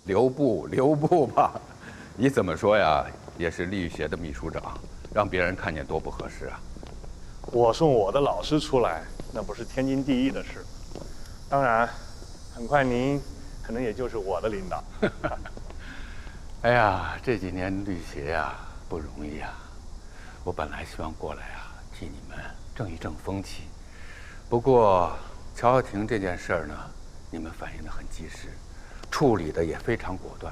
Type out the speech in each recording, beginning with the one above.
留步吧。你怎么说呀，也是律协的秘书长，让别人看见多不合适啊。我送我的老师出来，那不是天经地义的事。当然，很快您可能也就是我的领导。哎呀，这几年律协呀不容易啊。我本来希望过来啊，替你们正一正风气。不过，乔耀庭这件事儿呢，你们反应得很及时，处理的也非常果断。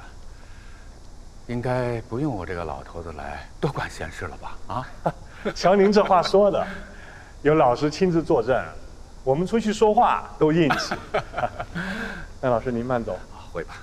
应该不用我这个老头子来多管闲事了吧？啊，瞧您这话说的，有老师亲自坐镇，我们出去说话都硬气。那老师您慢走，会吧。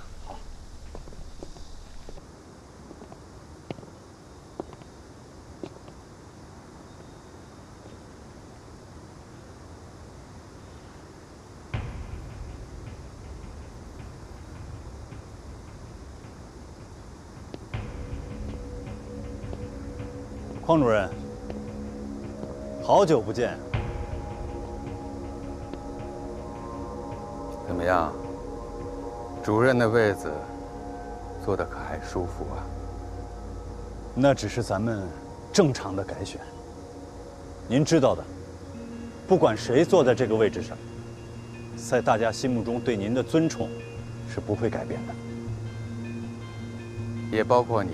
匡主任，好久不见。怎么样？主任的位子坐得可还舒服啊？那只是咱们正常的改选。您知道的，不管谁坐在这个位置上，在大家心目中对您的尊崇是不会改变的。也包括你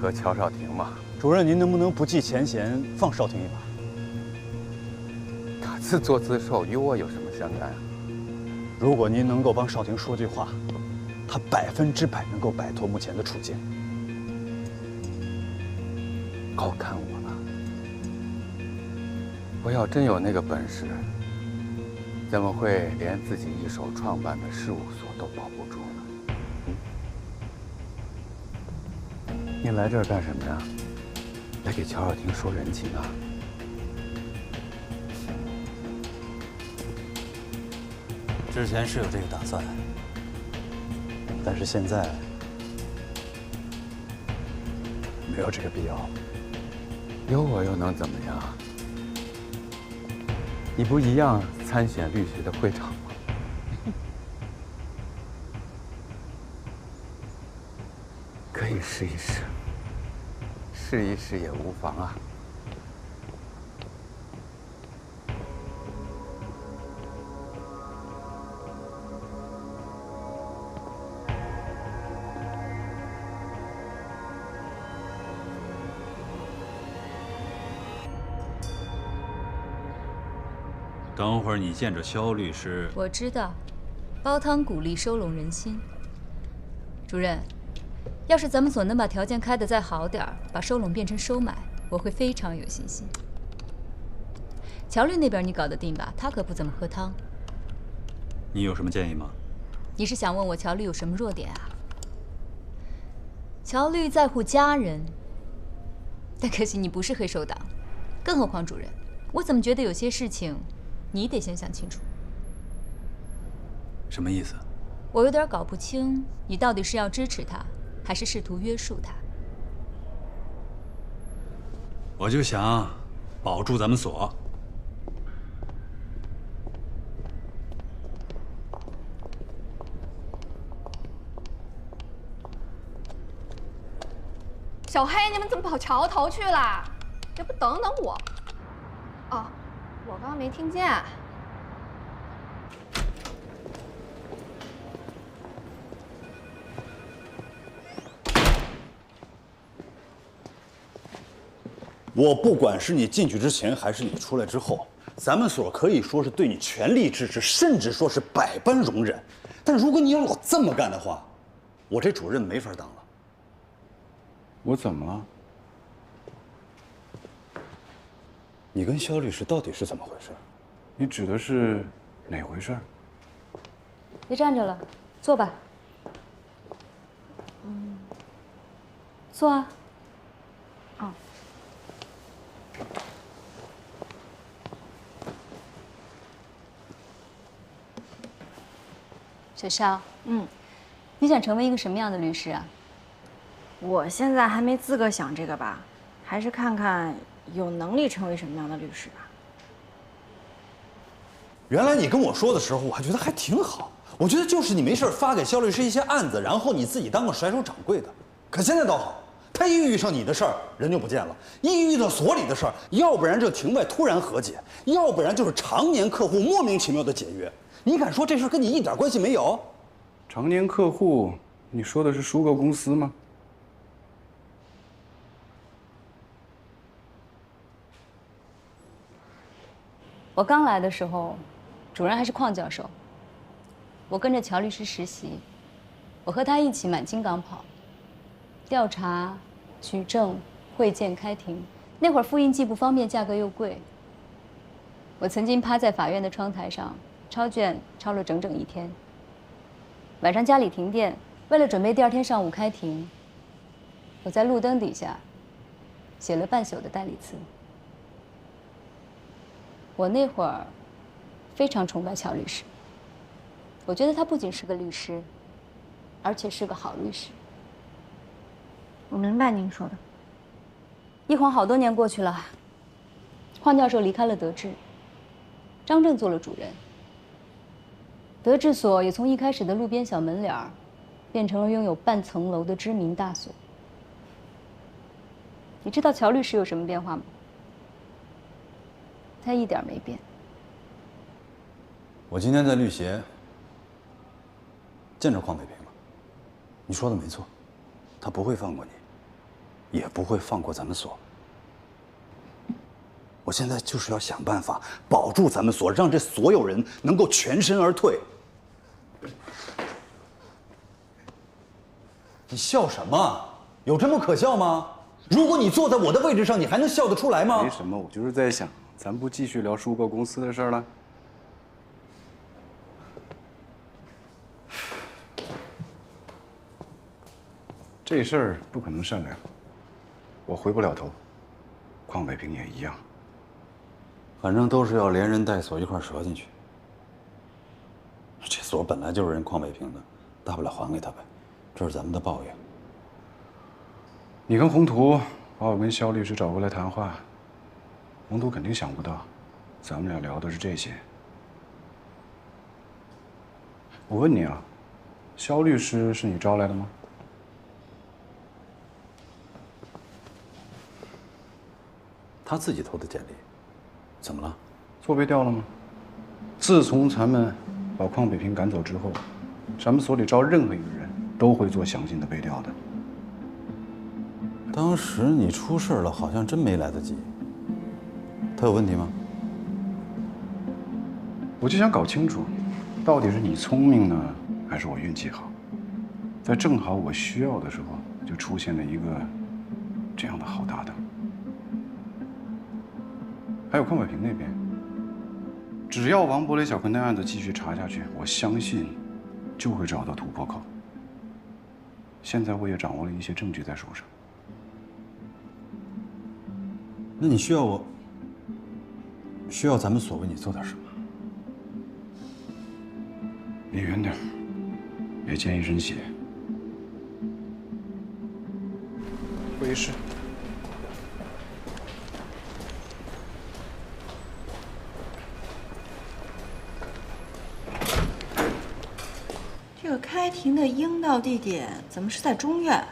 和乔少廷嘛。主任，您能不能不计前嫌，放少廷一马？他自作自受，与我有什么相干啊？如果您能够帮少廷说句话，他100%能够摆脱目前的处境。高看我了。我要真有那个本事，怎么会连自己一手创办的事务所都保不住呢？你来这儿干什么呀？来给乔少廷说人情啊？之前是有这个打算，但是现在没有这个必要。有我又能怎么样？你不一样参选律协的会长吗？可以试一试，试一试也无妨啊。等会儿你见着肖律师，我知道，煲汤鼓励收拢人心。主任，要是咱们所能把条件开得再好点儿，把收拢变成收买，我会非常有信心。乔律那边你搞得定吧？他可不怎么喝汤。你有什么建议吗？你是想问我乔律有什么弱点啊？乔律在乎家人，但可惜你不是黑手党，更何况主任，我怎么觉得有些事情你得先想清楚。什么意思？我有点搞不清，你到底是要支持他，还是试图约束他？我就想保住咱们所。小黑，你们怎么跑桥头去了？这不等等我？哦，我刚刚没听见。我不管是你进去之前，还是你出来之后，咱们所可以说是对你全力支持，甚至说是百般容忍。但如果你要老这么干的话，我这主任没法当了。我怎么了？你跟肖律师到底是怎么回事？你指的是哪回事？别站着了，坐吧。坐啊。哦。雪少，你想成为一个什么样的律师啊？我现在还没资格想这个吧，还是看看有能力成为什么样的律师吧。原来你跟我说的时候，我还觉得还挺好。我觉得就是你没事发给肖律师一些案子，然后你自己当个甩手掌柜的。可现在倒好，他一遇上你的事儿，人就不见了；一遇到所里的事儿，要不然这庭外突然和解，要不然就是常年客户莫名其妙的解约。你敢说这事跟你一点关系没有？常年客户，你说的是收购公司吗？我刚来的时候，主任还是邝教授。我跟着乔律师实习，我和他一起满京港跑，调查、举证、会见、开庭。那会儿复印既不方便，价格又贵。我曾经趴在法院的窗台上抄卷，抄了整整1天。晚上家里停电，为了准备第2天上午开庭，我在路灯底下写了半宿的代理词。我那会儿非常崇拜乔律师，我觉得他不仅是个律师，而且是个好律师。我明白您说的。一晃好多年过去了，邝教授离开了德智，张震做了主任。德智所也从一开始的路边小门脸儿，变成了拥有半层楼的知名大所。你知道乔律师有什么变化吗？他一点没变。我今天在律协见着邝北平了，你说的没错，他不会放过你，也不会放过咱们所。我现在就是要想办法保住咱们所，让这所有人能够全身而退。你笑什么？有这么可笑吗？如果你坐在我的位置上，你还能笑得出来吗？没什么，我就是在想，咱不继续聊收购公司的事儿了。这事儿不可能善良，我回不了头，邝北平也一样。反正都是要连人带所一块儿折进去。这所本来就是人邝北平的，大不了还给他呗，这是咱们的抱怨。你跟宏图把我跟肖律师找过来谈话，宏图肯定想不到，咱们俩聊的是这些。我问你啊，肖律师是你招来的吗？他自己投的简历，怎么了？座被调了吗？自从咱们把邝北平赶走之后，咱们所里招任何一个人都会做详尽的背调的。当时你出事了，好像真没来得及。他有问题吗？我就想搞清楚，到底是你聪明呢，还是我运气好？在正好我需要的时候，就出现了一个这样的好搭档。还有邝北平那边，只要王伯雷小坤的案子继续查下去，我相信就会找到突破口。现在我也掌握了一些证据在手上。那你需要咱们所为你做点什么？离远点，别溅一身血。会议室。这个开庭的应到地点怎么是在中院？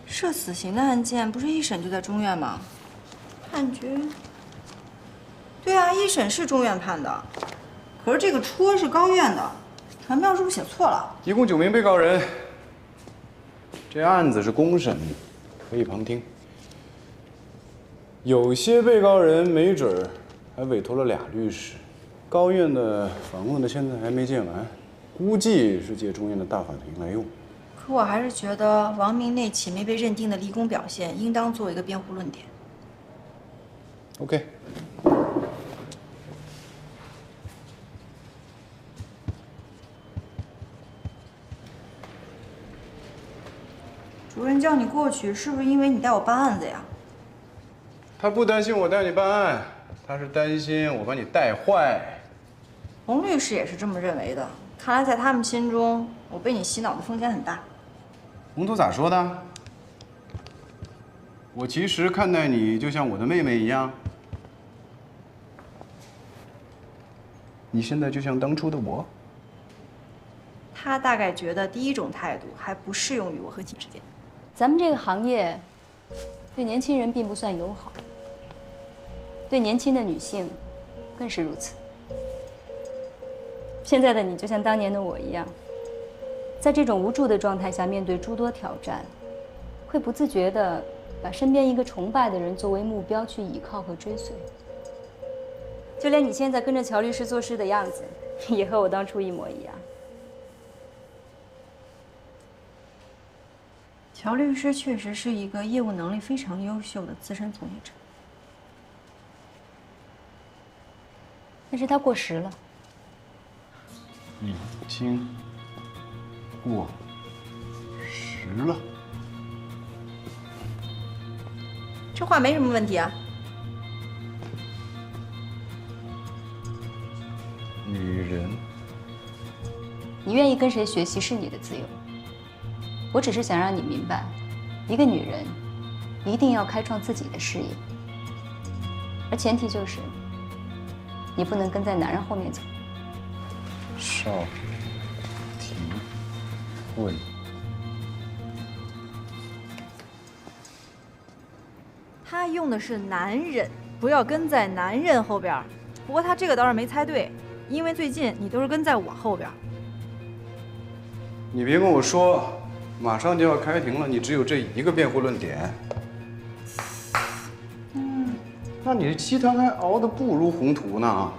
涉死刑的案件不是一审就在中院吗？判决，对啊，一审是中院判的，可是这个戳是高院的，传票是不是写错了？一共9名被告人，这案子是公审，可以旁听。有些被告人没准儿还委托了2律师，高院的访问呢现在还没见完，估计是借中院的大法庭来用。可我还是觉得王明那起没被认定的立功表现，应当作为一个辩护论点。OK。主任叫你过去，是不是因为你带我办案子呀？他不担心我带你办案，他是担心我把你带坏。洪律师也是这么认为的。看来在他们心中，我被你洗脑的风险很大。洪图咋说的？我其实看待你就像我的妹妹一样。你现在就像当初的我。他大概觉得第一种态度还不适用于我和你之间。咱们这个行业对年轻人并不算友好，对年轻的女性更是如此。现在的你就像当年的我一样，在这种无助的状态下面对诸多挑战，会不自觉地把身边一个崇拜的人作为目标去倚靠和追随。就连你现在跟着乔律师做事的样子，也和我当初一模一样。乔律师确实是一个业务能力非常优秀的资深从业者，但是他过时了。已经过时了。这话没什么问题啊。女人，你愿意跟谁学习是你的自由，我只是想让你明白，一个女人一定要开创自己的事业，而前提就是你不能跟在男人后面走。少提问。他用的是男人，不要跟在男人后边。不过他这个倒是没猜对，因为最近你都是跟在我后边。你别跟我说，马上就要开庭了，你只有这一个辩护论点。那你的鸡汤还熬得不如宏图呢。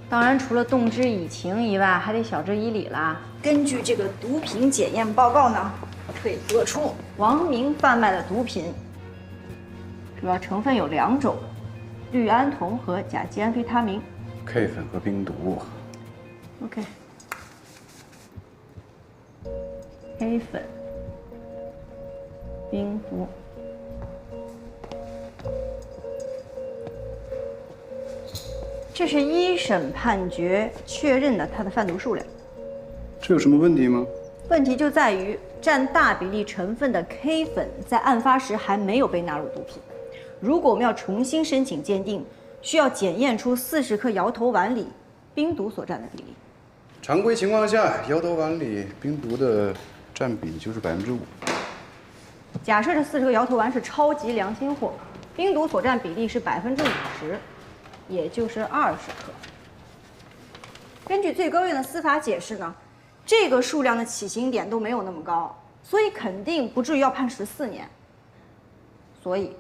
当然，除了动之以情以外，还得晓之以理啦。根据这个毒品检验报告呢，可以得出王明贩卖的毒品主要成分有2种：氯胺酮和甲基安非他明。K 粉和冰毒。OK。K 粉、冰毒。这是一审判决确认的它的贩毒数量。这有什么问题吗？问题就在于占大比例成分的 K 粉在案发时还没有被纳入毒品。如果我们要重新申请鉴定，需要检验出40克摇头丸里冰毒所占的比例。常规情况下，摇头丸里冰毒的占比就是5%。假设这40克摇头丸是超级良心货，冰毒所占比例是50%，也就是20克。根据最高院的司法解释呢，这个数量的起刑点都没有那么高，所以肯定不至于要判14年。所以，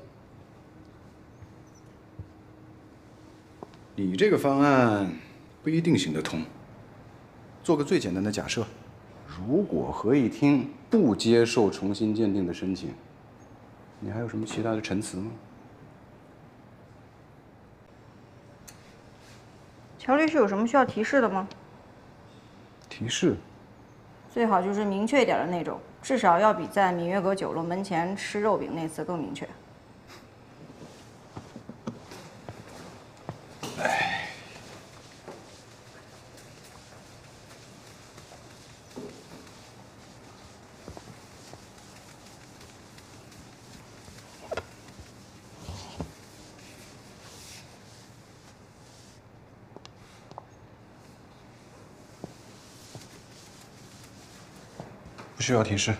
你这个方案不一定行得通。做个最简单的假设，如果合议庭不接受重新鉴定的申请，你还有什么其他的陈词吗？乔律师有什么需要提示的吗？提示？最好就是明确一点的那种，至少要比在闽悦阁酒楼门前吃肉饼那次更明确。不需要提示，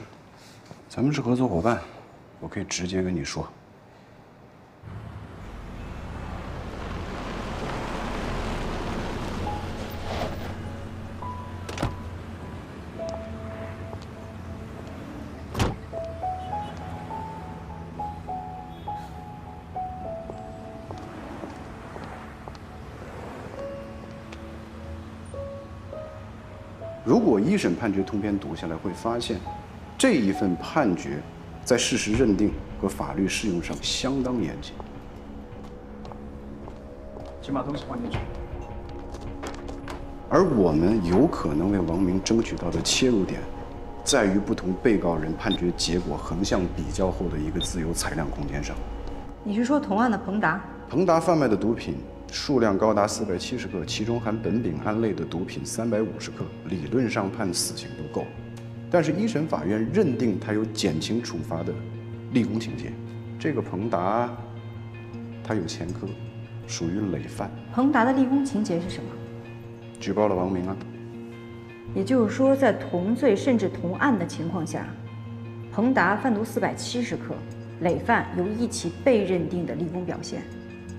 咱们是合作伙伴，我可以直接跟你说。如果一审判决通篇读下来，会发现，这一份判决在事实认定和法律适用上相当严谨。请把东西放进去。而我们有可能为王明争取到的切入点，在于不同被告人判决结果横向比较后的一个自由裁量空间上。你是说同案的彭达？彭达贩卖的毒品数量高达470克，其中含苯丙胺类的毒品350克，理论上判死刑都够。但是一审法院认定他有减轻处罚的立功情节。这个彭达，他有前科，属于累犯。彭达的立功情节是什么？举报了王明啊。也就是说，在同罪甚至同案的情况下，彭达贩毒470克，累犯有一起被认定的立功表现；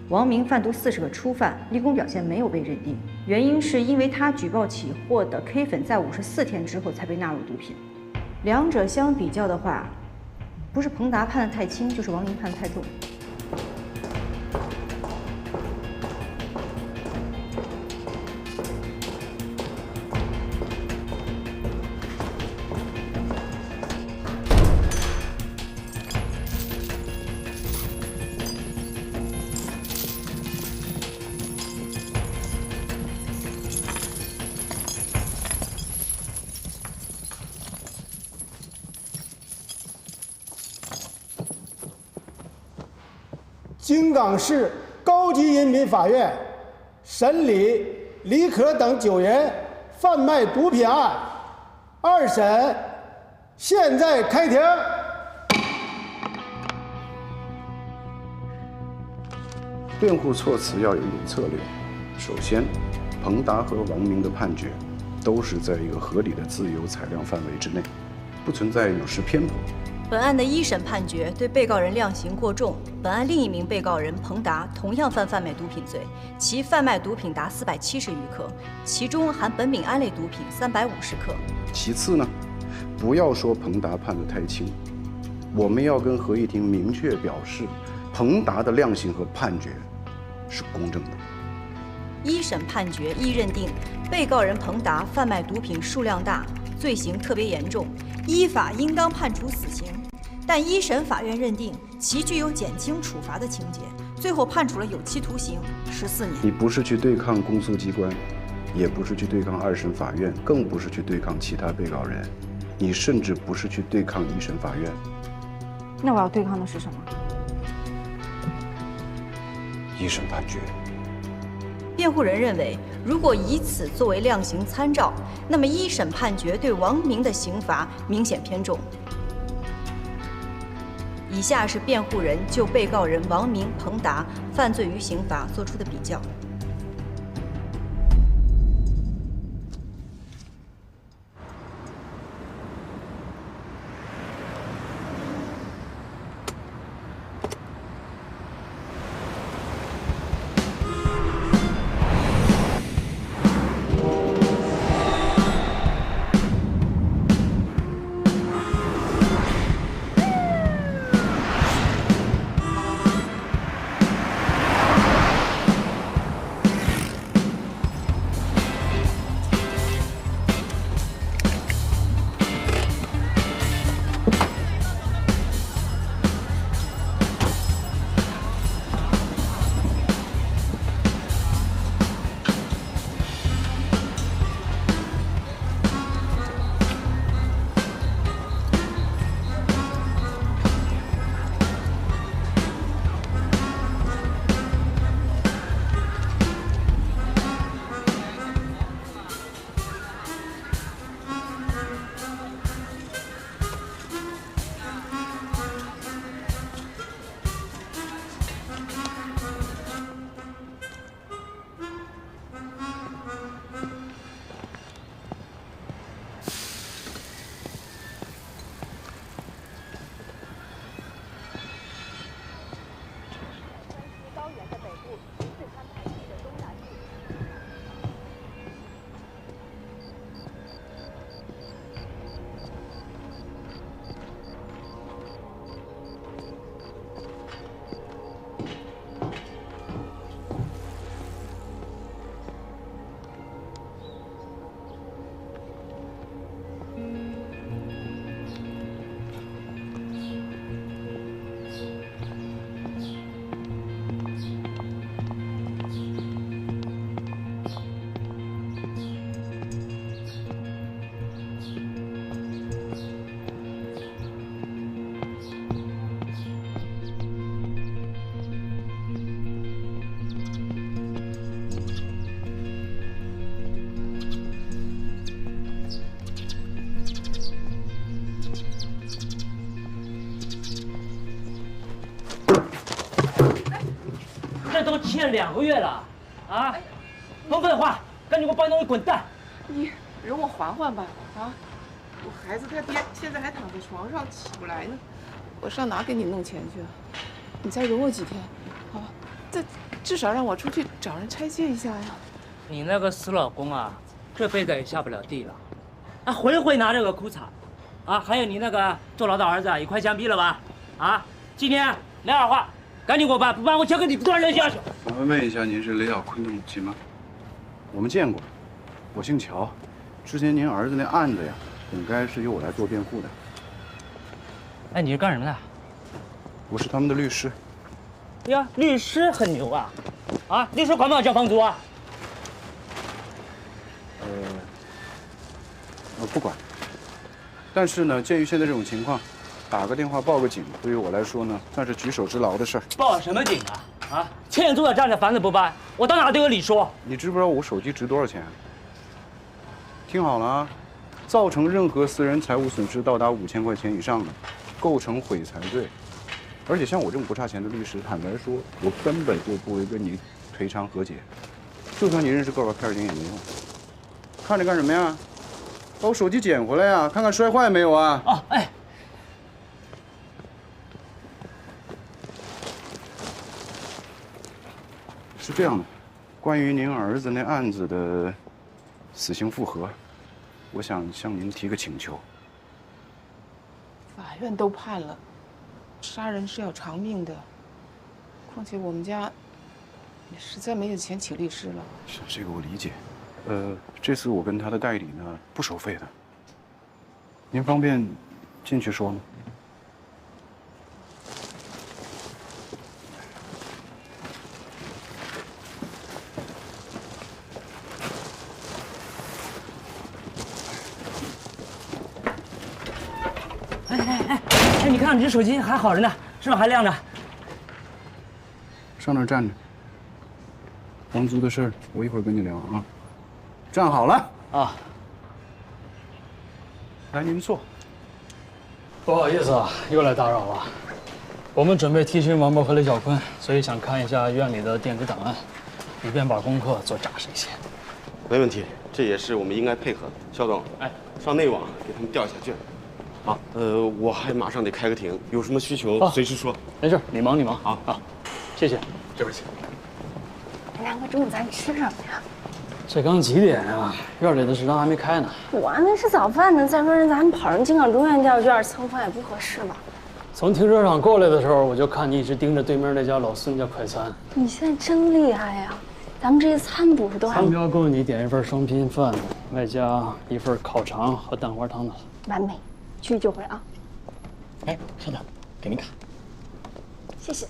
王明贩毒40个初犯，立功表现没有被认定，原因是因为他举报起获的 K 粉在54天之后才被纳入毒品。两者相比较的话，不是彭达判得太轻，就是王明判得太重。京港市高级人民法院审理李可等9人贩卖毒品案2审，现在开庭。辩护措辞要有一种策略。首先，彭达和王明的判决都是在一个合理的自由裁量范围之内，不存在有失偏颇。本案的一审判决对被告人量刑过重，本案另一名被告人彭达同样犯贩卖毒品罪，其贩卖毒品达470余克，其中含苯丙胺类毒品350克。其次呢，不要说彭达判得太轻，我们要跟合议庭明确表示，彭达的量刑和判决是公正的。一审判决亦认定被告人彭达贩卖毒品数量大，罪行特别严重，依法应当判处死刑。但一审法院认定其具有减轻处罚的情节，最后判处了有期徒刑14年。你不是去对抗公诉机关，也不是去对抗2审法院，更不是去对抗其他被告人，你甚至不是去对抗一审法院。那我要对抗的是什么？一审判决。辩护人认为，如果以此作为量刑参照，那么一审判决对王明的刑罚明显偏重。以下是辩护人就被告人王明、彭达犯罪与刑罚作出的比较。这都欠2个月了，啊！甭废话，赶紧给我搬东西滚蛋！容我缓缓吧，啊！我孩子他爹现在还躺在床上起不来呢，我上哪给你弄钱去啊？你再容我几天，好吧？这至少让我出去找人拆卸一下呀。你那个死老公啊，这辈子也下不了地了，啊，回回拿这个哭惨，啊，还有你那个坐牢的儿子也快枪毙了吧？啊，今天来二话，赶紧给我办，不办我交给你断人下手。我问一下，您是雷小坤的母亲吗？我们见过，我姓乔，之前您儿子那案子呀，本该是由我来做辩护的。哎，你是干什么的？我是他们的律师。呀，律师很牛啊！啊，律师管不管交房租啊？不管。但是呢，鉴于现在这种情况，打个电话报个警，对于我来说呢，算是举手之劳的事儿。报什么警啊？啊，欠租的占着房子不搬，我到哪都有理说。你知不知道我手机值多少钱？听好了啊，造成任何私人财物损失到达5000块钱以上的，构成毁财罪。而且像我这种不差钱的律师，坦白说，我根本就不会跟你赔偿和解。就算你认识个把片警也没用。看着干什么呀？把我手机捡回来呀，看看摔坏没有啊？哦，哎。是这样的，关于您儿子那案子的死刑复核，我想向您提个请求。法院都判了，杀人是要偿命的。况且我们家也实在没有钱请律师了。是这个我理解。这次我跟他的代理呢不收费的。您方便进去说吗？哎，你看你这手机还好着呢，是吧？还亮着。上那儿站着。房租的事儿，我一会儿跟你聊啊。站好了啊。来，您坐。不好意思啊，又来打扰了。我们准备提审王波和雷小坤，所以想看一下院里的电子档案，以便把功课做扎实一些。没问题，这也是我们应该配合的。肖总，哎，上内网给他们调一下卷。好，我还马上得开个庭，有什么需求随时说。没事，你忙你忙。好，好，谢谢。对不起。梁哥，中午咱吃什么呀？这刚几点啊？院里的食堂还没开呢。我还没吃早饭呢。再说人咱们跑人京港中院调卷，蹭饭也不合适吧？从停车场过来的时候，我就看你一直盯着对面那家老孙家快餐。你现在真厉害呀！咱们这些餐不是都还……餐标够你点一份双拼饭，外加一份烤肠和蛋花汤的。完美，去就回啊！哎，稍等，给您看。谢谢。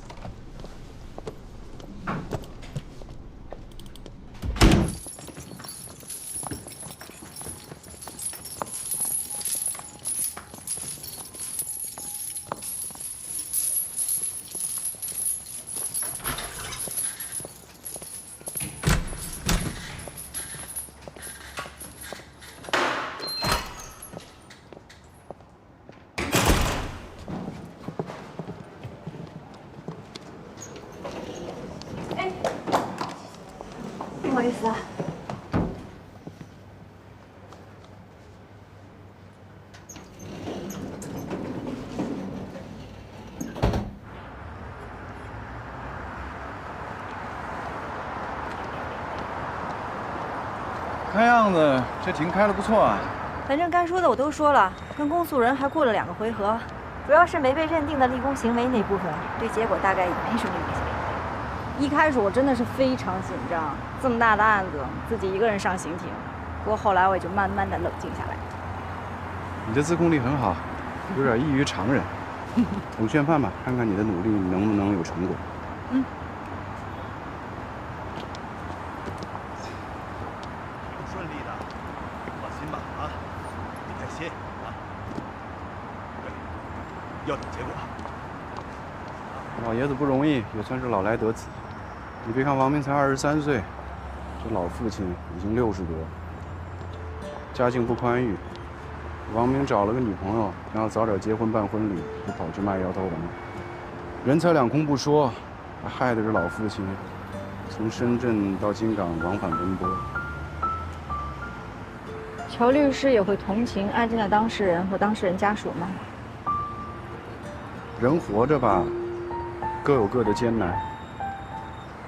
不好意思啊。看样子这庭开得不错啊。反正该说的我都说了，跟公诉人还过了2个回合，主要是没被认定的立功行为那部分，对结果大概也没什么影响。一开始我真的是非常紧张，这么大的案子，自己一个人上刑庭。不过后来我也就慢慢的冷静下来。你的自控力很好，有点异于常人。等宣判吧，看看你的努力能不能有成果。嗯。顺利的，放心吧啊，别担心啊。对，要等结果。老爷子不容易，也算是老来得子。你别看王明才23岁，这老父亲已经60多，家境不宽裕。王明找了个女朋友，想要早点结婚办婚礼，就跑去卖摇头丸，人财两空不说，还害得这老父亲从深圳到京港往返奔波。乔律师也会同情案件的当事人和当事人家属吗？人活着吧，各有各的艰难。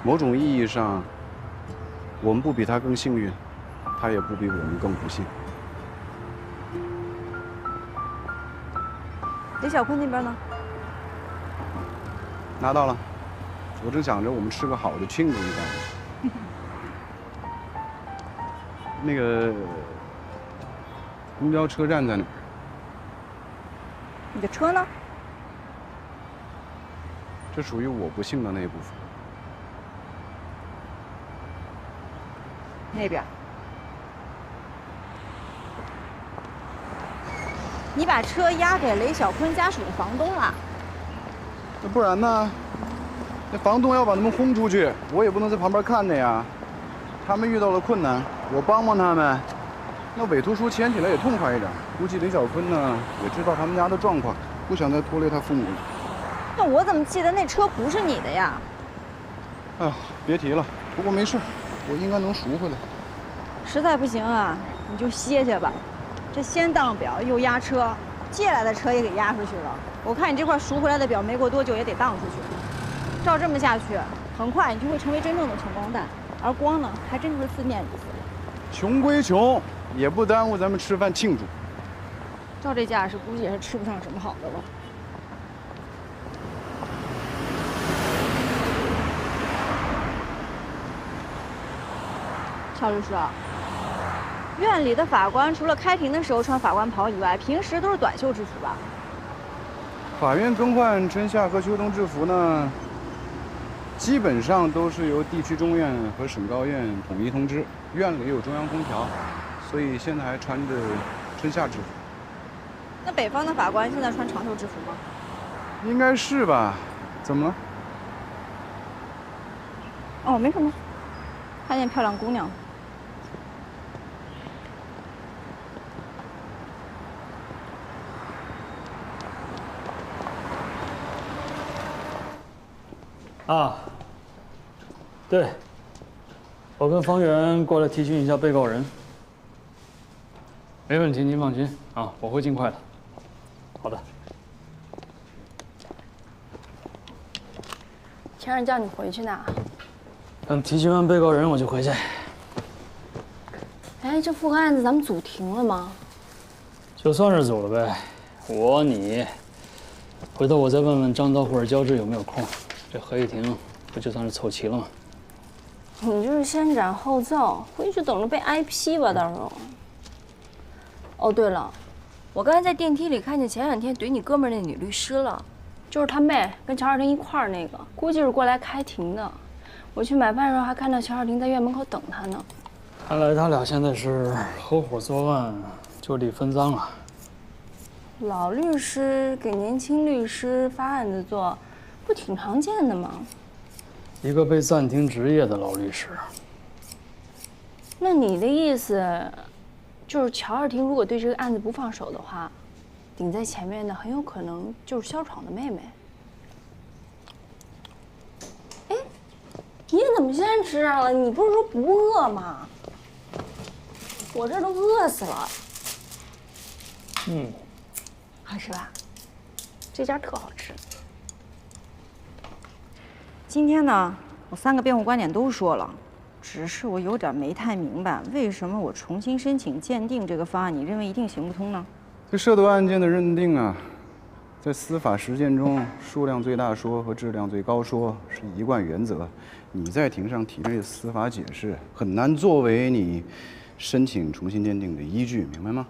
某种意义上，我们不比他更幸运，他也不比我们更不幸。李小坤那边呢？拿到了，我正想着我们吃个好的庆祝一番。那个公交车站在哪儿？你的车呢？这属于我不幸的那一部分。那边。你把车押给雷小坤家属的房东了？那不然呢？那房东要把他们轰出去，我也不能在旁边看着呀。他们遇到了困难，我帮帮他们，那委托书签起来也痛快一点。估计雷小坤呢也知道他们家的状况，不想再拖累他父母了。那我怎么记得那车不是你的呀？哎呀，别提了。不过没事，我应该能赎回来。实在不行啊，你就歇歇吧。这先当表又押车，借来的车也给押出去了。我看你这块赎回来的表，没过多久也得当出去。照这么下去，很快你就会成为真正的穷光蛋。而光呢，还真就是字面意思。穷归穷，也不耽误咱们吃饭庆祝。照这架势，估计也是吃不上什么好的了。乔律师，院里的法官除了开庭的时候穿法官袍以外，平时都是短袖制服吧？法院更换春夏和秋冬制服呢，基本上都是由地区中院和省高院统一通知。院里有中央空调，所以现在还穿着春夏制服。那北方的法官现在穿长袖制服吗？应该是吧？怎么了？哦，没什么，看见漂亮姑娘。啊，对，我跟方圆过来提醒一下被告人。没问题，您放心啊，我会尽快的。好的。前任叫你回去呢。等提醒完被告人，我就回去。哎，这复核案子咱们组庭了吗？就算是组了呗，我你，回头我再问问张导或者焦志有没有空。这合议庭不就算是凑齐了吗？你就是先斩后奏，回去等着被挨批吧，到时候。哦，对了，我刚才在电梯里看见前两天怼你哥们儿那女律师了，就是他妹跟乔尔廷一块儿那个，估计是过来开庭的。我去买饭的时候还看到乔尔廷在院门口等他呢。看来他俩现在是合伙作案，就地分赃了。老律师给年轻律师发案子做。不挺常见的吗？一个被暂停执业的老律师。那你的意思，就是乔尔廷如果对这个案子不放手的话，顶在前面的很有可能就是萧闯的妹妹。哎，你怎么先吃上了？你不是说不饿吗？我这都饿死了。好吃吧？这家特好吃。今天呢，我3个辩护观点都说了，只是我有点没太明白，为什么我重新申请鉴定这个方案，你认为一定行不通呢？对涉毒案件的认定啊，在司法实践中，数量最大说和质量最高说是一贯原则。你在庭上提这司法解释，很难作为你申请重新鉴定的依据，明白吗？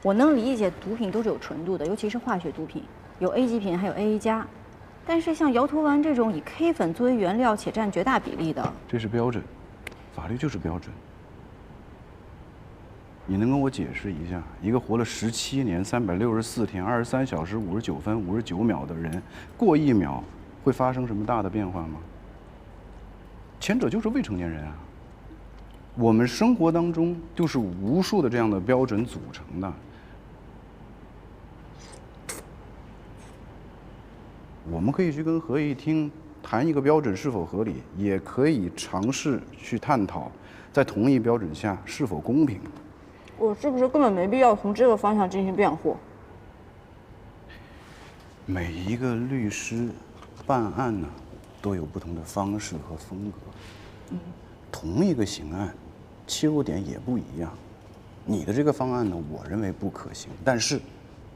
我能理解毒品都是有纯度的，尤其是化学毒品，有 A 级品，还有 AA 加。但是像摇头丸这种以 K 粉作为原料且占绝大比例的，这是标准，法律就是标准。你能跟我解释一下，一个活了17年、364天、23小时59分59秒的人，过1秒会发生什么大的变化吗？前者就是未成年人啊。我们生活当中就是无数的这样的标准组成的。我们可以去跟合议厅谈一个标准是否合理，也可以尝试去探讨在同一标准下是否公平。我是不是根本没必要从这个方向进行辩护？每一个律师办案呢，都有不同的方式和风格。同一个刑案，切入点也不一样。你的这个方案呢，我认为不可行，但是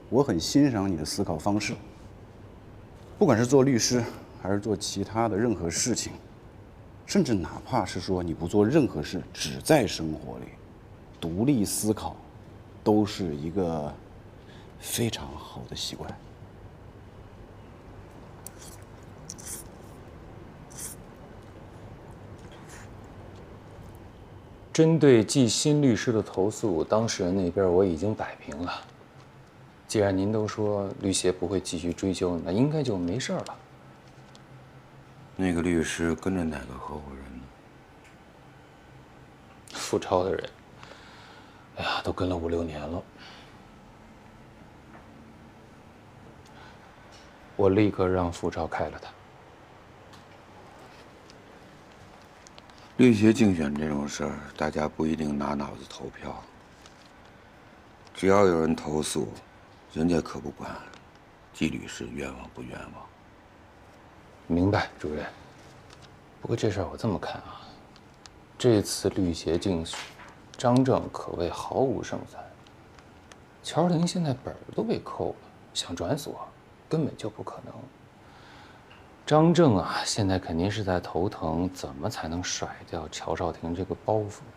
我很欣赏你的思考方式。不管是做律师，还是做其他的任何事情，甚至哪怕是说你不做任何事，只在生活里独立思考，都是一个非常好的习惯。针对季新律师的投诉，当事人那边我已经摆平了。既然您都说律协不会继续追究，那应该就没事了。那个律师跟着哪个合伙人呢？付超的人，哎呀，都跟了5、6年了。我立刻让付超开了他。律协竞选这种事儿，大家不一定拿脑子投票。只要有人投诉，人家可不管季律师冤枉不冤枉。明白，主任。不过这事儿我这么看啊，这次律协竞选，张正可谓毫无胜算。乔婷现在本儿都被扣了，想转锁根本就不可能。张正啊，现在肯定是在头疼，怎么才能甩掉乔少廷这个包袱呢？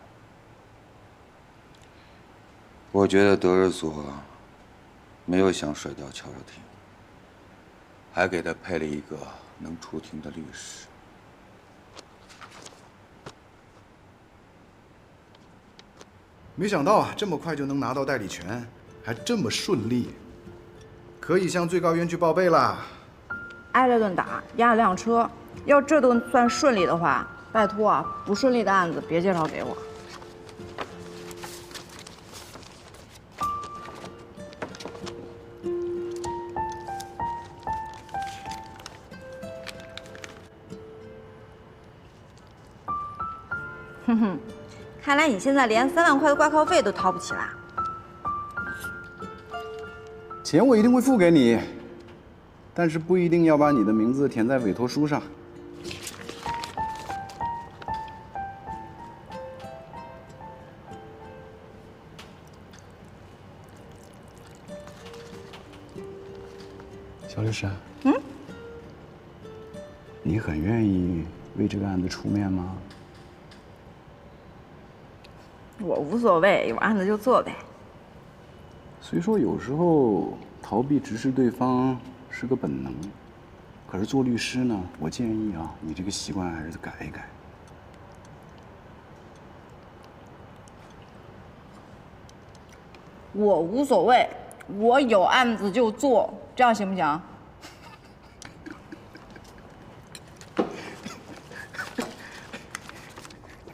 我觉得德日所没有想甩掉乔少廷，还给他配了一个能出庭的律师。没想到啊，这么快就能拿到代理权，还这么顺利，可以向最高院去报备啦。挨了顿打，压了辆车，要这顿算顺利的话，拜托啊，不顺利的案子别介绍给我。哼哼，看来你现在连3万块的挂靠费都掏不起啦。钱我一定会付给你，但是不一定要把你的名字填在委托书上。小律师，你很愿意为这个案子出面吗？我无所谓，有案子就做呗。虽说有时候逃避直视对方是个本能，可是做律师呢，我建议啊，你这个习惯还是改一改。我无所谓，我有案子就做，这样行不行？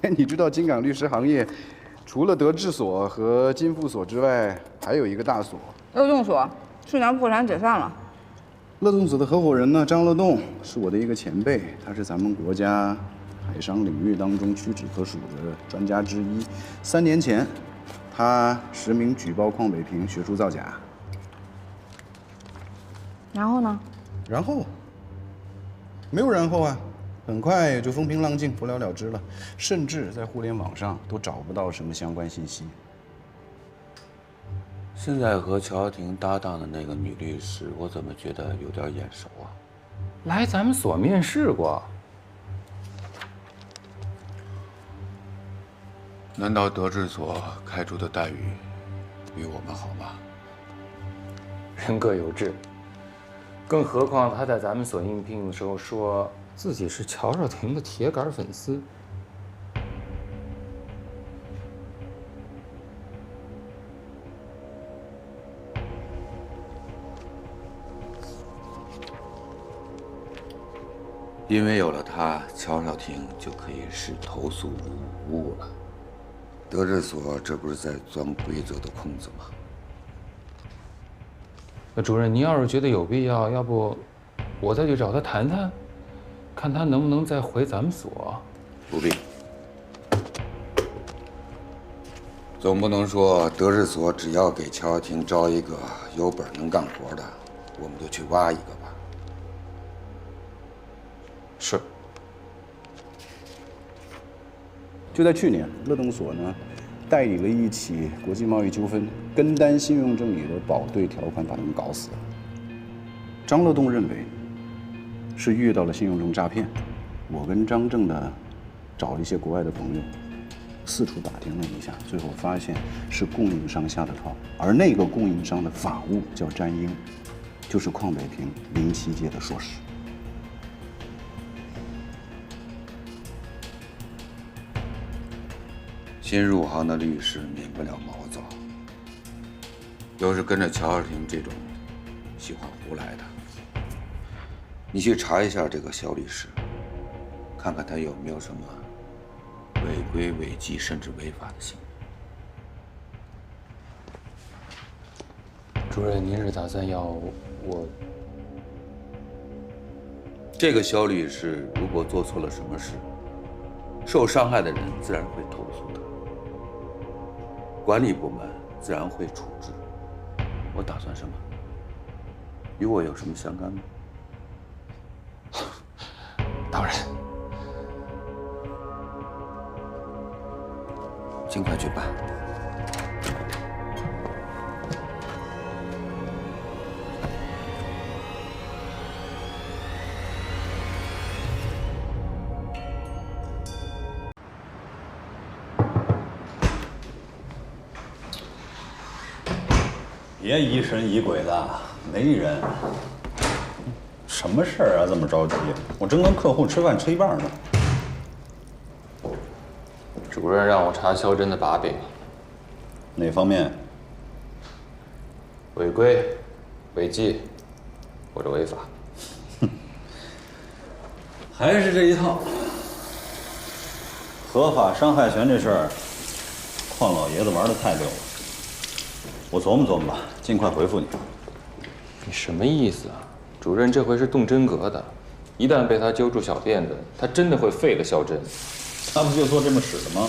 你知道金港律师行业除了德智所和金富所之外，还有一个大所乐动所，去年破产解散了。乐动所的合伙人呢，张乐动是我的一个前辈，他是咱们国家海商领域当中屈指可数的专家之一。3年前，他实名举报邝北平学术造假。然后呢？然后？没有然后啊，很快也就风平浪静，不了了之了，甚至在互联网上都找不到什么相关信息。现在和乔婷搭档的那个女律师，我怎么觉得有点眼熟啊？来咱们所面试过。难道德智所开出的待遇比我们好吗？人各有志，更何况他在咱们所应聘的时候说自己是乔少廷的铁杆粉丝。因为有了他，乔少廷就可以视投诉无误了。德智所这不是在钻规则的空子吗？那主任，您要是觉得有必要，要不我再去找他谈谈，看他能不能再回咱们所。不必。总不能说德士所只要给乔耀庭招一个有本能干活的，我们就去挖一个吧。是。就在去年，乐动所呢代理了一起国际贸易纠纷，跟单信用证里的保对条款把他们搞死了。张乐栋认为是遇到了信用证诈骗，我跟张正呢找了一些国外的朋友，四处打听了一下，最后发现是供应商下的套，而那个供应商的法务叫詹英，就是邝北平07届的硕士。新入行的律师免不了毛躁，又是跟着乔耀庭这种喜欢胡来的，你去查一下这个肖律师，看看他有没有什么违规、违纪甚至违法的行为。主任，您是打算要我？这个肖律师如果做错了什么事，受伤害的人自然会投诉他，管理部门自然会处置。我打算什么？与我有什么相干吗？当然。尽快去办。别疑神疑鬼的，没人。什么事儿啊？这么着急？我正跟客户吃饭吃一半呢。主任让我查肖真的把柄。哪方面？违规、违纪或者违法。还是这一套。合法伤害权这事儿，邝老爷子玩得太溜了。我琢磨琢磨吧，尽快回复你。你什么意思啊？主任这回是动真格的，一旦被他揪住小辫子，他真的会废了肖真。他不就做这么使的吗？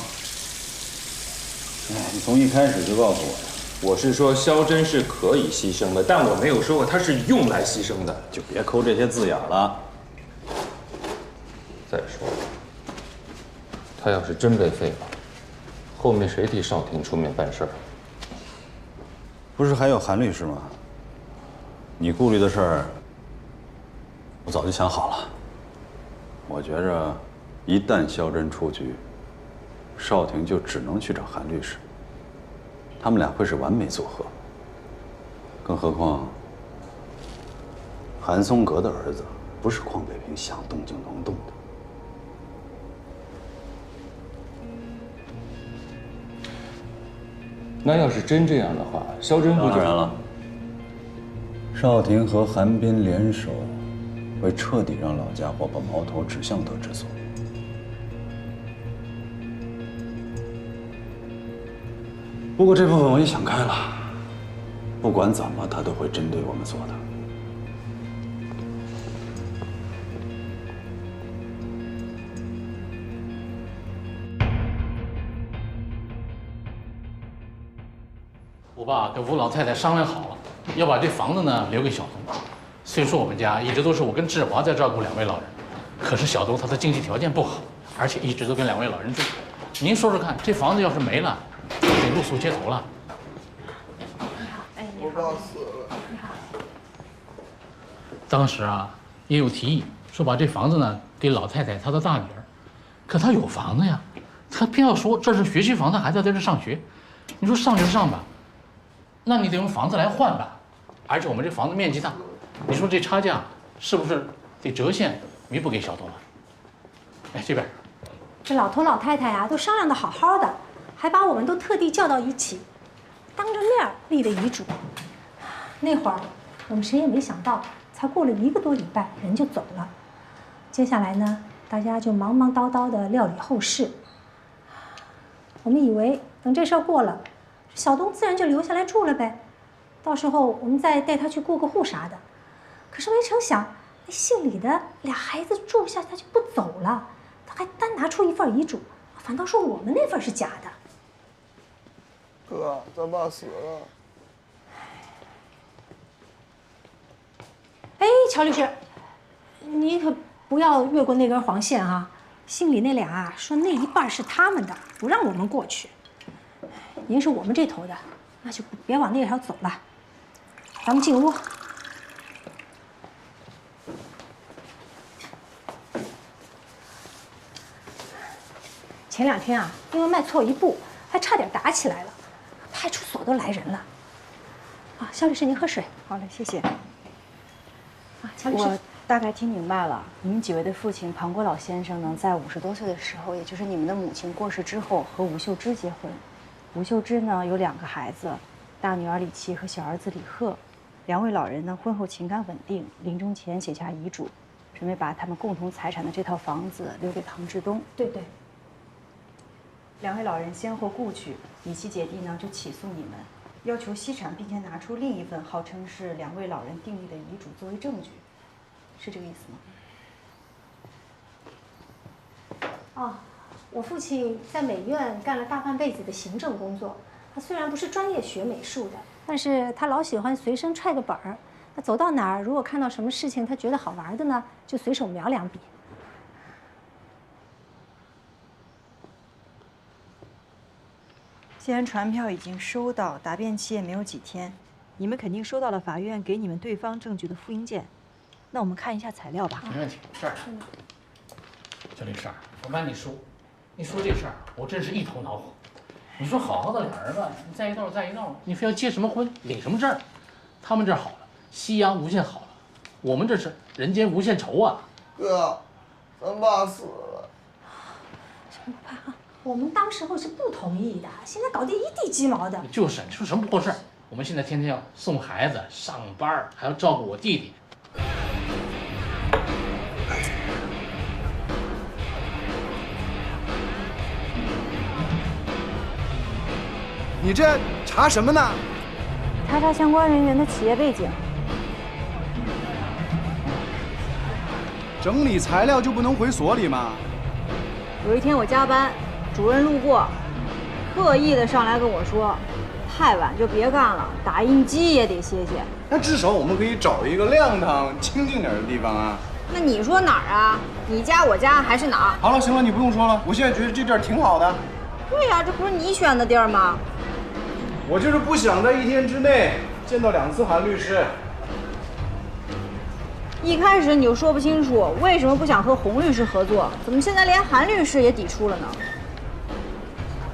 哎，你从一开始就告诉我呀。我是说肖真是可以牺牲的，但我没有说过他是用来牺牲的。就别抠这些字眼了。再说了，他要是真被废了，后面谁替少廷出面办事儿？不是还有韩律师吗？你顾虑的事儿，我早就想好了。我觉着，一旦肖真出局，少廷就只能去找韩律师，他们俩会是完美组合。更何况，韩松阁的儿子不是邝北平想动就能动的。那要是真这样的话，肖真不就……当然了，少廷和韩冰联手，会彻底让老家伙把矛头指向德之所。不过这部分我也想开了，不管怎么，他都会针对我们做的。我爸跟吴老太太商量好了，要把这房子呢留给小东。虽说我们家一直都是我跟志华在照顾两位老人，可是小东他的经济条件不好，而且一直都跟两位老人住。您说说看，这房子要是没了，得露宿街头了。我爸死了。你好。当时啊，也有提议说把这房子呢给老太太她的大女儿，可她有房子呀，她偏要说这是学区房，她孩子在这上学。你说上就上吧。那你得用房子来换吧，而且我们这房子面积大，你说这差价是不是得折现弥补给小东了？哎，这边，这老头老太太呀，都商量的好好的，还把我们都特地叫到一起，当着面立的遗嘱。那会儿我们谁也没想到，才过了1个多礼拜，人就走了。接下来呢，大家就忙忙叨叨的料理后事。我们以为等这事儿过了，小东自然就留下来住了呗，到时候我们再带他去过个户啥的。可是没成想，那姓李的俩孩子住下他就不走了，他还单拿出一份遗嘱，反倒说我们那份是假的。哥，咱爸死了。哎，乔律师，你可不要越过那根黄线啊！姓李那俩啊，说那一半是他们的，不让我们过去。您是我们这头的，那就别往那条走了。咱们进屋。前2天啊，因为迈错一步，还差点打起来了，派出所都来人了。啊，肖律师，您喝水。好嘞，谢谢。啊，乔律师，我大概听明白了，你们几位的父亲庞国老先生呢，在50多岁的时候，也就是你们的母亲过世之后，和吴秀芝结婚。吴秀芝呢有2个孩子，大女儿李琦和小儿子李贺。2位老人呢婚后情感稳定，临终前写下遗嘱，准备把他们共同财产的这套房子留给庞志东。对对。 2位老人先后故去，李琦姐弟呢就起诉你们，要求析产，并且拿出另一份号称是2位老人订立的遗嘱作为证据，是这个意思吗？哦，我父亲在美院干了大半辈子的行政工作，他虽然不是专业学美术的，但是他老喜欢随身揣个本儿。那走到哪儿，如果看到什么事情他觉得好玩的呢，就随手描2笔。 既然传票已经收到，答辩期也没有几天，你们肯定收到了法院给你们对方证据的复印件。那我们看一下材料吧。没问题，这儿。小律师，我帮你说，你说这事儿，我真是一头恼火。你说好好的俩人吧，你在一道在一道，你非要结什么婚，领什么证？他们这儿好了，夕阳无限好了，我们这是人间无限愁啊！哥，咱爸死了。陈不怕，我们当时候是不同意的，现在搞得一地鸡毛的。就是你说什么不合适？我们现在天天要送孩子上班，还要照顾我弟弟。你这查什么呢？查相关人员的企业背景。整理材料就不能回所里吗？有一天我加班，主任路过，特意的上来跟我说，太晚就别干了，打印机也得歇歇。那至少我们可以找一个亮堂、清静点的地方啊。那你说哪儿啊？你家、我家还是哪儿？好了，行了，你不用说了，我现在觉得这地儿挺好的。对呀，这不是你选的地儿吗？我就是不想在1天之内见到2次韩律师。一开始你就说不清楚为什么不想和洪律师合作，怎么现在连韩律师也抵触了呢？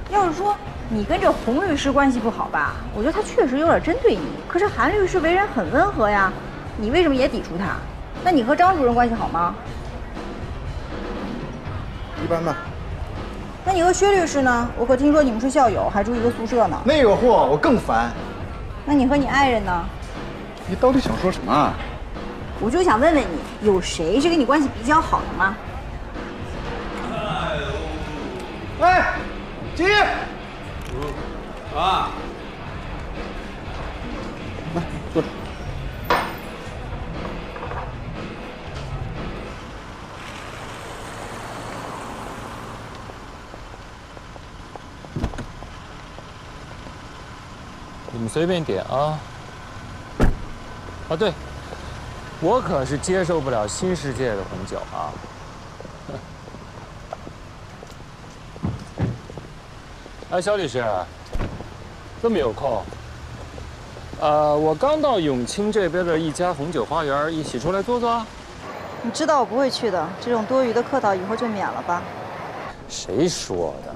要是说你跟这洪律师关系不好吧，我觉得他确实有点针对你。可是韩律师为人很温和呀，你为什么也抵触他？那你和张主任关系好吗？一般吧。那你和薛律师呢？我可听说你们是校友，还住一个宿舍呢。那个货我更烦。那你和你爱人呢？你到底想说什么啊？我就想问问你，有谁是跟你关系比较好的吗？哎，金玉。啊。来，坐着。你们随便点啊。啊，对，我可是接受不了新世界的红酒啊。哎，肖律师，这么有空？我刚到永清这边的一家红酒花园，一起出来坐坐。你知道我不会去的，这种多余的客套以后就免了吧。谁说的？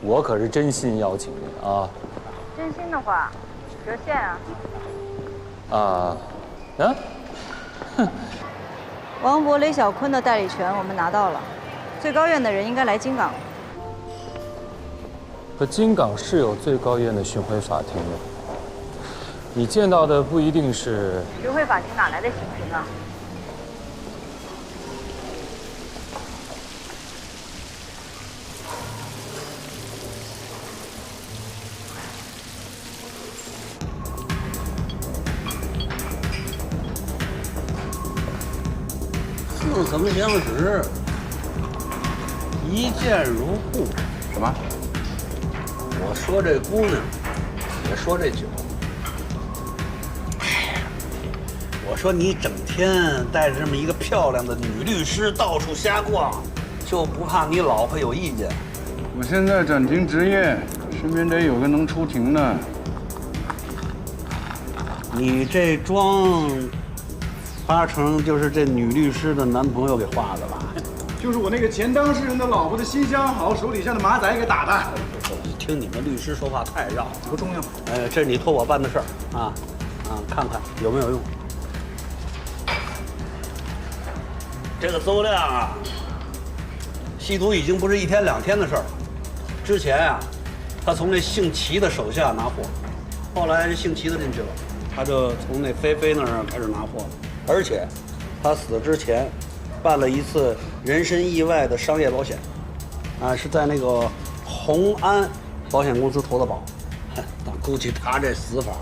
我可是真心邀请你啊。真心的话，折现啊。王博、雷小坤的代理权我们拿到了，最高院的人应该来京港。可京港是有最高院的巡回法庭的，你见到的不一定是。巡回法庭哪来的刑庭啊？似曾相识，一见如故。什么？我说这姑娘别说这酒。我说你整天带着这么一个漂亮的女律师到处瞎逛，就不怕你老婆有意见？我现在暂停执业，身边得有个能出庭的。你这妆，八成就是这女律师的男朋友给画的吧？就是我那个前当事人的老婆的新相好手底下的马仔给打的。听你们律师说话太绕，不重要。这是你托我办的事儿啊，看看有没有用。这个邹亮啊，吸毒已经不是1天2天的事儿了。之前啊，他从那姓齐的手下拿货，后来这姓齐的进去了，他就从那菲菲那儿开始拿货，而且他死之前办了一次人身意外的商业保险，是在那个宏安保险公司投的保。但估计他这死法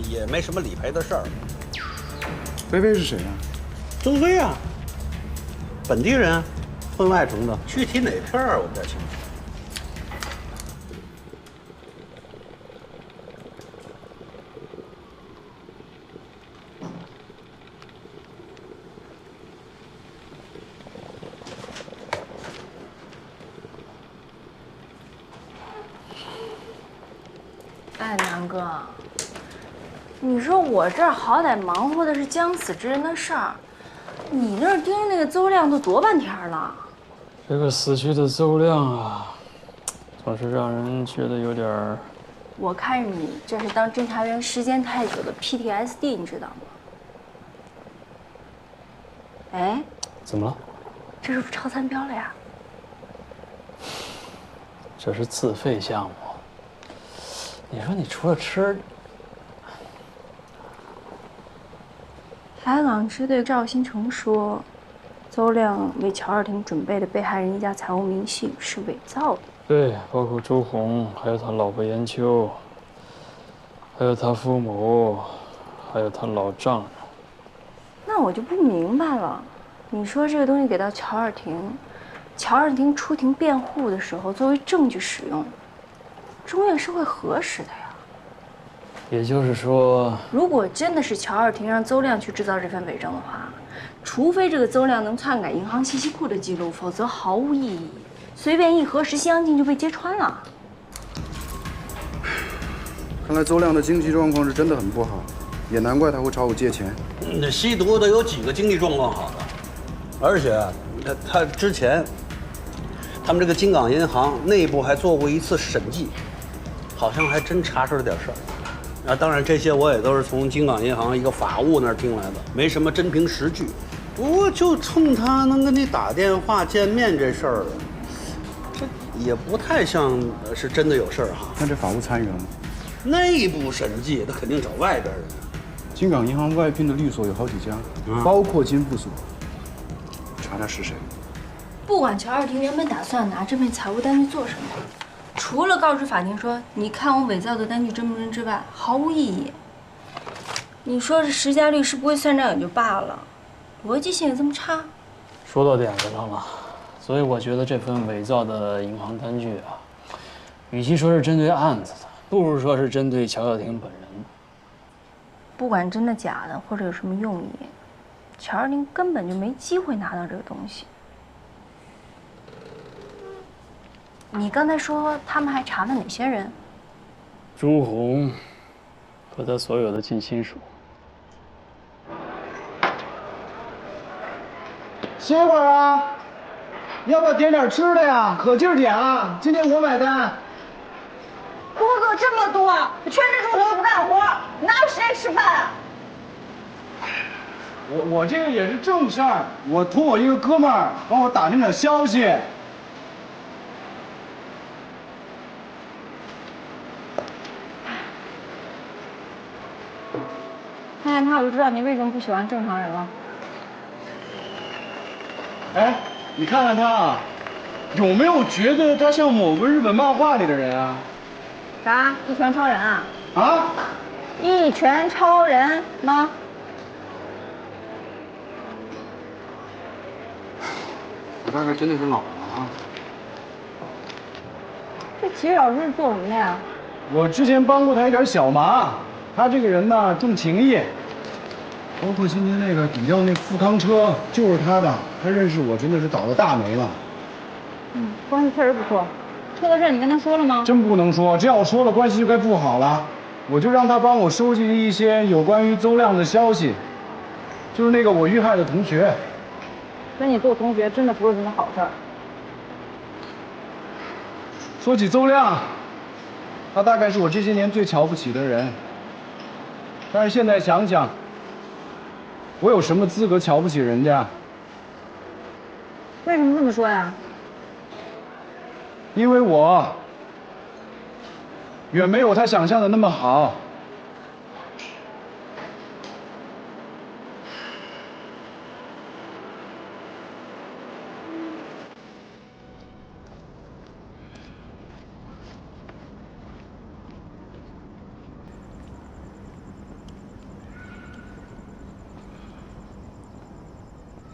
也没什么理赔的事儿。菲菲是谁啊？周飞啊，本地人，婚外城的，具体哪片儿我不太清楚。哎，南哥，你说我这儿好歹忙活的是将死之人的事儿，你那儿盯着那个邹亮都多半天了。这个死去的邹亮啊，总是让人觉得有点儿……我看你这是当侦查员时间太久的 PTSD， 你知道吗？哎，怎么了？这是不是超参标了呀？这是自费项目。你说你除了吃，海港支队赵新成说，邹亮为乔尔廷准备的被害人一家财务明细是伪造的。对，包括朱红，还有他老婆严秋，还有他父母，还有他老丈人。那我就不明白了，你说这个东西给到乔尔廷，乔尔廷出庭辩护的时候作为证据使用，中院是会核实的呀。也就是说，如果真的是乔尔廷让邹亮去制造这份伪证的话，除非这个邹亮能篡改银行信息库的记录，否则毫无意义。随便一核实，西洋镜就被揭穿了。看来邹亮的经济状况是真的很不好，也难怪他会找我借钱。那吸毒的有几个经济状况好的？而且他之前，他们这个京港银行内部还做过一次审计，好像还真查出了点事儿。当然这些我也都是从京港银行一个法务那儿听来的，没什么真凭实据。不过就冲他能跟你打电话见面这事儿，这也不太像是真的有事儿哈。那这法务参与了吗？内部审计，他肯定找外边人。京港银行外聘的律所有好几家，包括金富所。查查是谁。不管乔尔廷原本打算拿这份财务单据做什么，除了告知法庭说你看我伪造的单据真不真之外，毫无意义。你说这石家律师不会算账也就罢了，逻辑性也这么差。说到点子上了，所以我觉得这份伪造的银行单据啊，与其说是针对案子的，不如说是针对乔小婷本人。不管真的假的，或者有什么用意，乔尔廷根本就没机会拿到这个东西。你刚才说他们还查了哪些人？朱红和他所有的近亲属。歇会儿啊！要不要点点吃的呀？可劲儿点啊！今天我买单。顾客这么多，全是猪头不干活，哪有时间吃饭啊？我这个也是正事儿，我托我一个哥们儿帮我打听点消息。哎，那我就知道你为什么不喜欢正常人了。哎，你看看他啊，有没有觉得他像某个日本漫画里的人啊？啥？一拳超人啊？啊？一拳超人吗？我大概真的是老了啊。这齐老师是做什么的呀？我之前帮过他一点小忙，他这个人呢重情义，包括今天那个抵掉那富康车就是他的，他认识我真的是倒了大霉了。关系确实不错。车的事你跟他说了吗？真不能说，这要说了关系就该不好了。我就让他帮我收集一些有关于邹亮的消息，就是那个我遇害的同学。跟你做同学真的不是什么好事儿。说起邹亮，他大概是我这些年最瞧不起的人。但是现在想想，我有什么资格瞧不起人家？为什么这么说呀？因为我远没有他想象的那么好。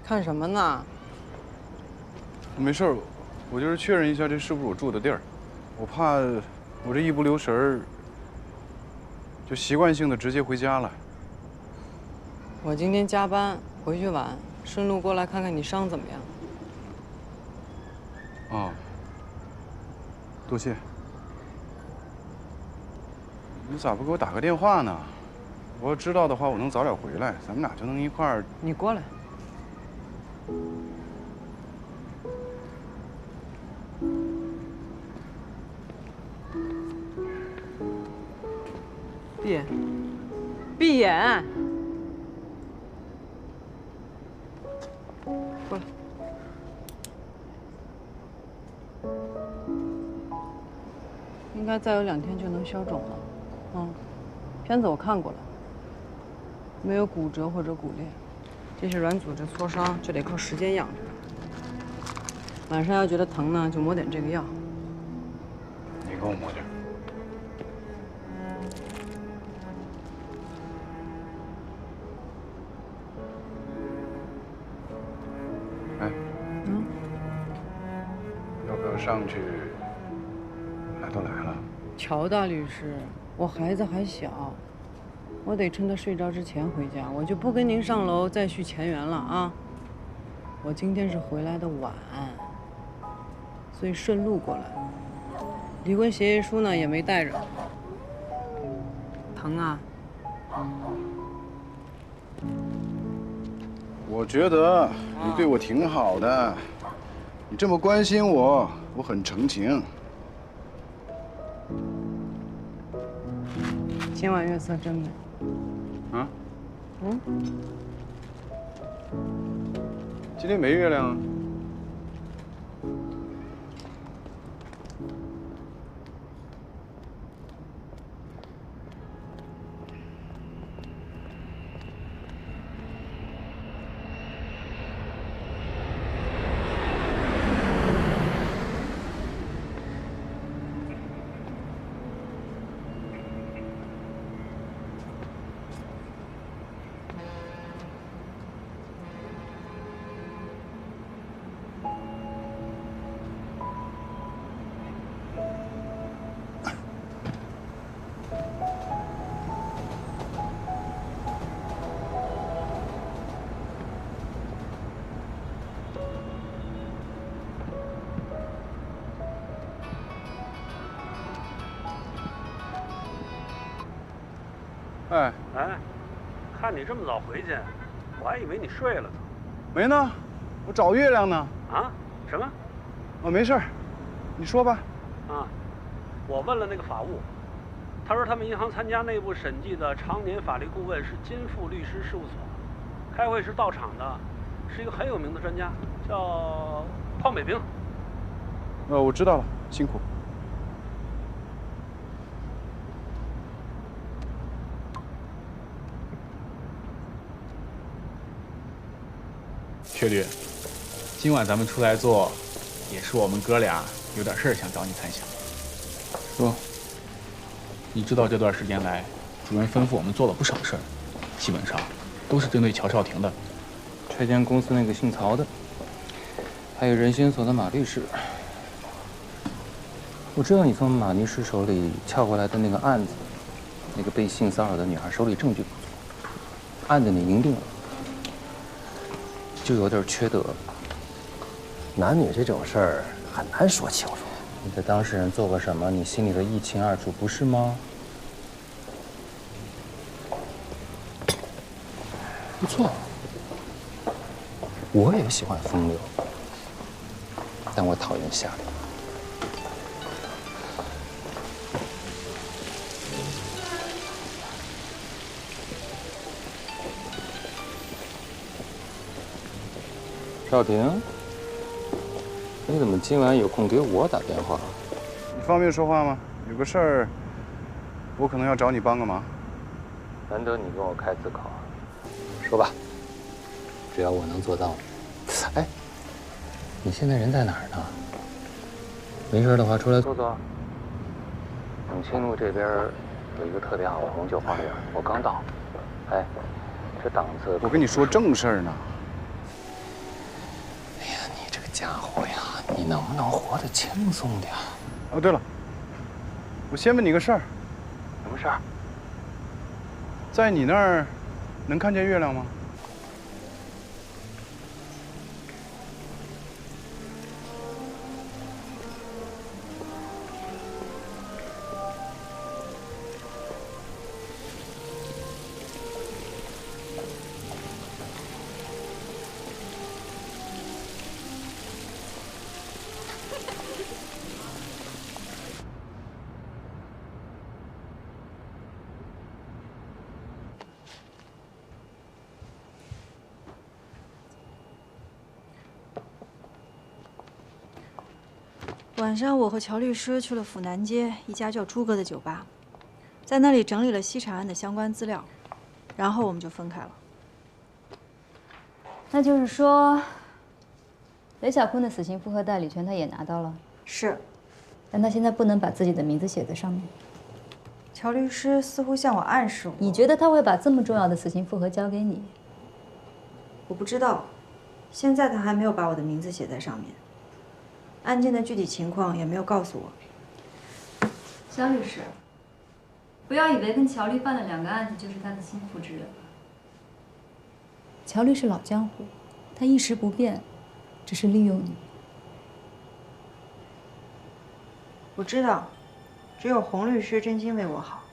看什么呢？没事儿，我就是确认一下这是不是我住的地儿。我怕我这一不留神儿，就习惯性的直接回家了。我今天加班，回去晚，顺路过来看看你伤怎么样。哦，多谢。你咋不给我打个电话呢？我要知道的话，我能早点回来，咱们俩就能一块儿。你过来。闭眼，闭眼。过来。应该再有2天就能消肿了。片子我看过了，没有骨折或者骨裂，这些软组织挫伤就得靠时间养着。晚上要觉得疼呢，就抹点这个药。你给我抹点。要不要上去？来都来了。乔大律师，我孩子还小，我得趁他睡着之前回家，我就不跟您上楼再续前缘了啊。我今天是回来的晚，所以顺路过来。离婚协议书呢也没带着。疼啊？我觉得你对我挺好的，你这么关心我，我很诚情。今晚月色真美。啊？嗯？今天没月亮啊。哎，看你这么早回去，我还以为你睡了呢。没呢，我找月亮呢。啊？什么？哦，没事儿，你说吧。啊，我问了那个法务，他说他们银行参加内部审计的常年法律顾问是金富律师事务所，开会时到场的是一个很有名的专家，叫邝北平。我知道了，辛苦。薛律，今晚咱们出来做，也是我们哥俩有点事儿想找你谈一下。说，你知道这段时间来，主任吩咐我们做了不少事儿，基本上都是针对乔少廷的。拆迁公司那个姓曹的，还有人心所的马律师。我知道你从马律师手里撬过来的那个案子，那个被性骚扰的女孩手里证据不足，案子你赢定了，就有点缺德。男女这种事儿很难说清楚。你的当事人做过什么，你心里头一清二楚，不是吗？不错，我也喜欢风流，但我讨厌下流。少婷，你怎么今晚有空给我打电话？你方便说话吗？有个事儿，我可能要找你帮个忙。难得你跟我开次口，说吧，只要我能做到。哎，你现在人在哪儿呢？没事的话出来坐坐。永庆路这边有一个特别好的红酒花园，我刚到。哎，这档次……我跟你说正事儿呢。家伙呀，你能不能活得轻松点？哦，对了，我先问你个事儿。什么事儿？在你那儿能看见月亮吗？晚上我和乔律师去了府南街一家叫朱哥的酒吧，在那里整理了西产案的相关资料，然后我们就分开了。那就是说，雷小坤的死刑复核代理权他也拿到了。是，但他现在不能把自己的名字写在上面。乔律师似乎向我暗示我，你觉得他会把这么重要的死刑复核交给你？我不知道，现在他还没有把我的名字写在上面。案件的具体情况也没有告诉我。肖律师，不要以为跟乔律犯了2个案子就是他的心腹之人了。乔律是老江湖，他一时不变，只是利用你。我知道，只有洪律师真心为我好。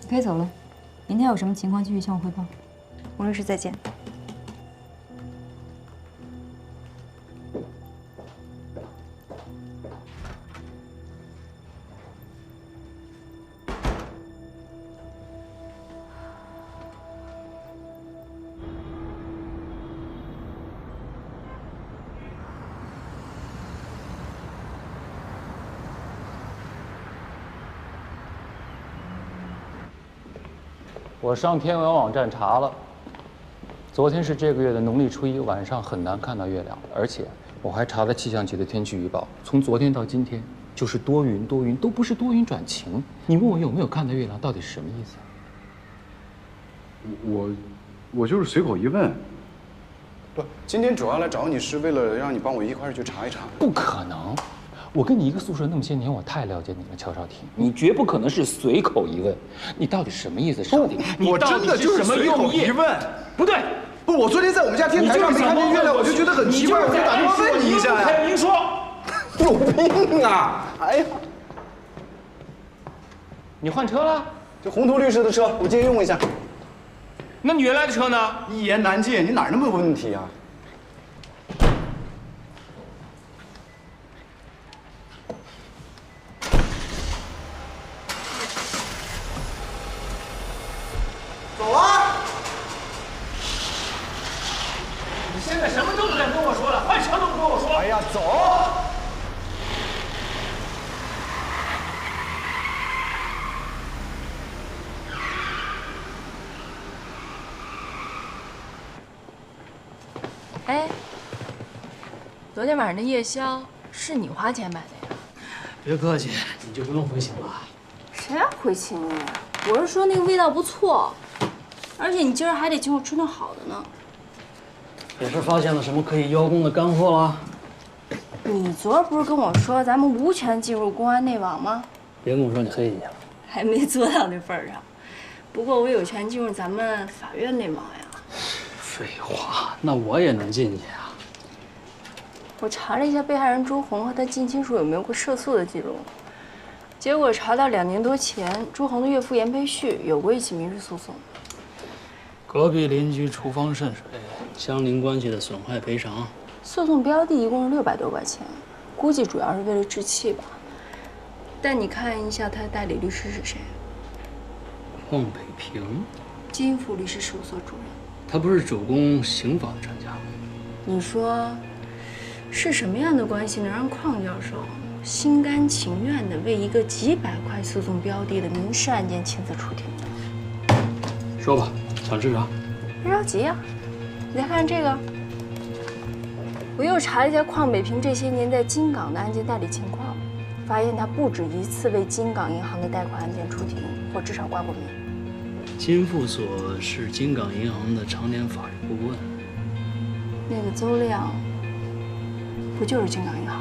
你可以走了，明天有什么情况继续向我汇报。洪律师再见。我上天文网站查了，昨天是这个月的农历初1，晚上很难看到月亮，而且我还查了气象局的天气预报，从昨天到今天就是多云多云，都不是多云转晴。你问我有没有看到月亮，到底是什么意思？我就是随口一问。不，今天主要来找你是为了让你帮我一块儿去查一查。不可能，我跟你一个宿舍那么些年，我太了解你了，乔少廷，你绝不可能是随口一问。你到底什么意思，少廷？我真的就是随口一问。不对，不，我昨天在我们家天台上没看见月亮，我就觉得很奇怪，我就打电话问你一下呀。您说，有病啊！哎呀，你换车了？这宏图律师的车，我借用一下。那你原来的车呢？一言难尽，你哪儿那么有问题啊？走啊！你现在什么都不敢跟我说了，换车都不跟我说。哎呀，走！哎，昨天晚上的夜宵是你花钱买的呀？别客气，你就不用回请了。谁要回请你？我是说那个味道不错，而且你今儿还得请我吃顿好的呢。也是发现了什么可以邀功的干货了？你昨儿不是跟我说咱们无权进入公安内网吗？别跟我说你黑进去了，还没做到那份儿上。不过我有权进入咱们法院内网呀。废话，那我也能进去啊。我查了一下被害人朱红和他近亲属有没有过涉诉的记录，结果查到2年多前，朱红的岳父严培旭有过一起民事诉讼。隔壁邻居厨房渗水，相邻关系的损害赔偿。诉讼标的一共是600多块钱，估计主要是为了置气吧。但你看一下他的代理律师是谁？邝北平，金富律师事务所主任。他不是主攻刑法的专家吗？你说，是什么样的关系能让邝教授心甘情愿地为一个几百块诉讼标的的民事案件亲自出庭？说吧，想吃啥？别着急呀，你再看这个。我又查了一下邝北平这些年在金港的案件代理情况，发现他不止一次为金港银行的贷款案件出庭，或至少挂过名。金富所是金港银行的常年法律顾问。那个邹亮，不就是金港银行